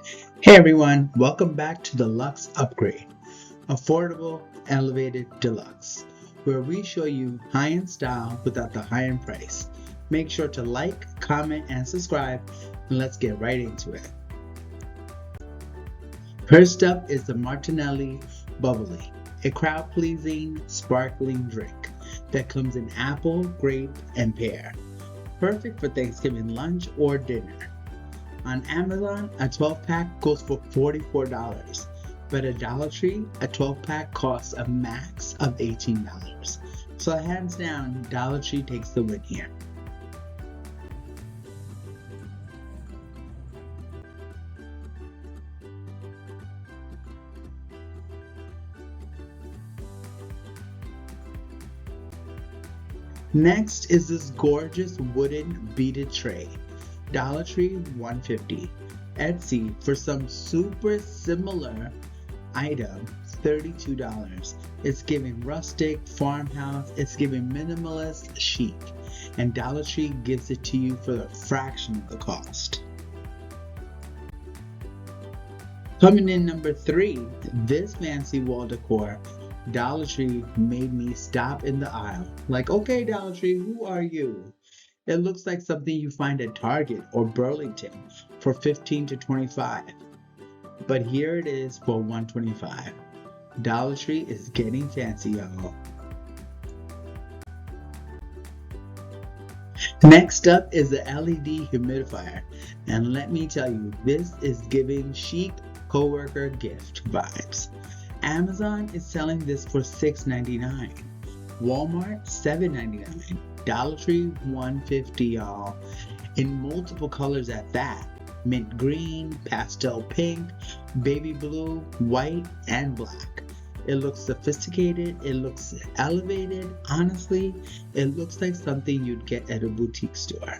Hey everyone, welcome back to the Luxe Upgrade, affordable, elevated deluxe, where we show you high-end style without the high-end price. Make sure to like, comment, and subscribe, and let's get right into it. First up is the Martinelli Bubbly, a crowd-pleasing, sparkling drink that comes in apple, grape, and pear. Perfect for Thanksgiving lunch or dinner. On Amazon, a 12-pack goes for $44, but at Dollar Tree, a 12-pack costs a max of $18. So hands down, Dollar Tree takes the win here. Next is this gorgeous wooden beaded tray. Dollar Tree $150. Etsy for some super similar item $32. It's giving rustic, farmhouse, it's giving minimalist, chic. And Dollar Tree gives it to you for a fraction of the cost. Coming in number 3, this fancy wall decor. Dollar Tree made me stop in the aisle. Like, okay, Dollar Tree, who are you? It looks like something you find at Target or Burlington for $15 to $25. But here it is for $125. Dollar Tree is getting fancy, y'all. Next up is the LED humidifier. And let me tell you, this is giving chic coworker gift vibes. Amazon is selling this for $6.99. Walmart $7.99. Dollar Tree $150, y'all, in multiple colors at that. Mint green, pastel pink, baby blue, white, and black. It looks sophisticated, it looks elevated. Honestly, it looks like something you'd get at a boutique store.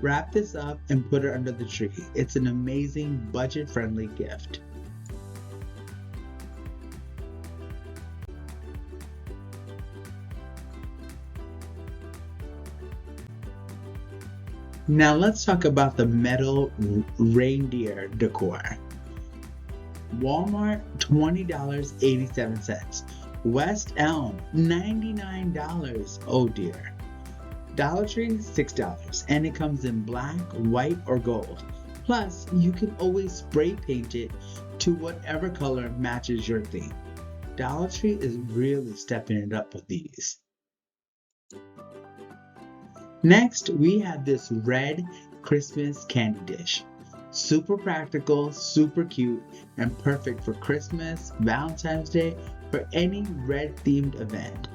Wrap this up and put it under the tree. It's an amazing budget-friendly gift. Now let's talk about the metal reindeer decor. Walmart $20.87. West Elm $99. Oh dear. Dollar Tree $6 and it comes in black, white, or gold. Plus, you can always spray paint it to whatever color matches your theme. Dollar Tree is really stepping it up with these. Next, we have this red Christmas candy dish. Super practical, super cute, and perfect for Christmas, Valentine's Day, or any red themed event.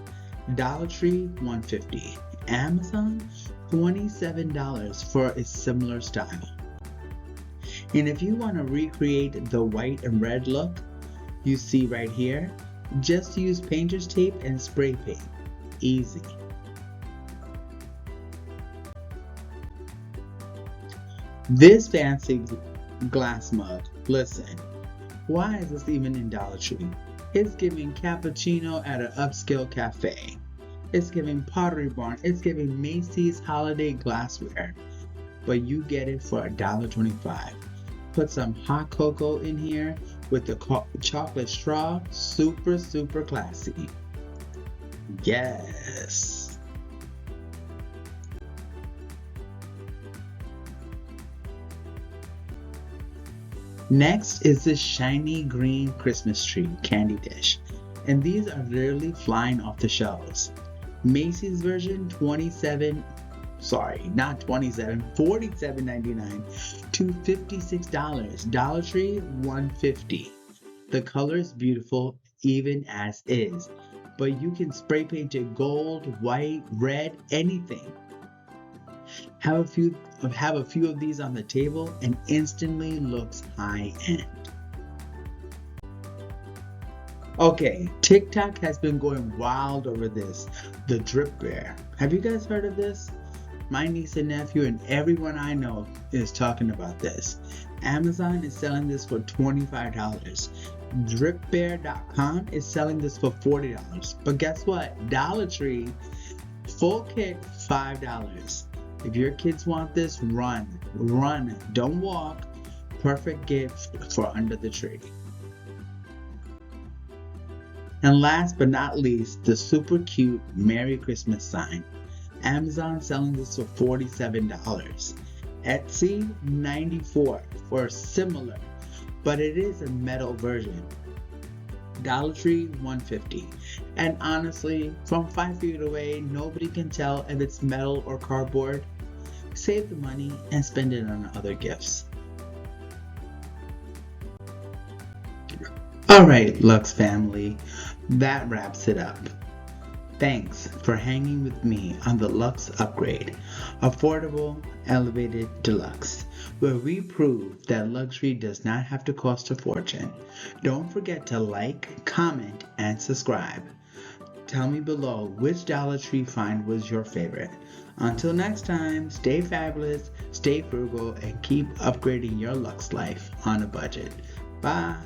Dollar Tree $150. Amazon $27 for a similar style. And if you want to recreate the white and red look you see right here, just use painter's tape and spray paint. Easy. This fancy glass mug, listen, why is this even in Dollar Tree? It's giving cappuccino at an upscale cafe. It's giving Pottery Barn. It's giving Macy's holiday glassware. But you get it for $1.25. Put some hot cocoa in here with the chocolate straw. Super, super classy. Yes. Next is this shiny green Christmas tree candy dish. And these are literally flying off the shelves. Macy's version $47.99 to $56. Dollar Tree $150. The color is beautiful even as is, but you can spray paint it gold, white, red, anything. Have a few of these on the table and instantly looks high end. Okay, TikTok has been going wild over this, the drip bear. Have you guys heard of this? My niece and nephew and everyone I know is talking about this. Amazon is selling this for $25. Dripbear.com is selling this for $40. But guess what? Dollar Tree, full kit, $5. If your kids want this, run, don't walk. perfect gift for under the tree. And last but not least, the super cute Merry Christmas sign. Amazon selling this for $47. Etsy $94 for a similar, but it is a metal version. Dollar Tree $150. And honestly, from 5 feet away, nobody can tell if it's metal or cardboard. Save the money and spend it on other gifts. Alright, Luxe family, that wraps it up. Thanks for hanging with me on the Luxe Upgrade, affordable, elevated, deluxe, where we prove that luxury does not have to cost a fortune. Don't forget to like, comment, and subscribe. Tell me below which Dollar Tree find was your favorite. Until next time, stay fabulous, stay frugal, and keep upgrading your luxe life on a budget. Bye!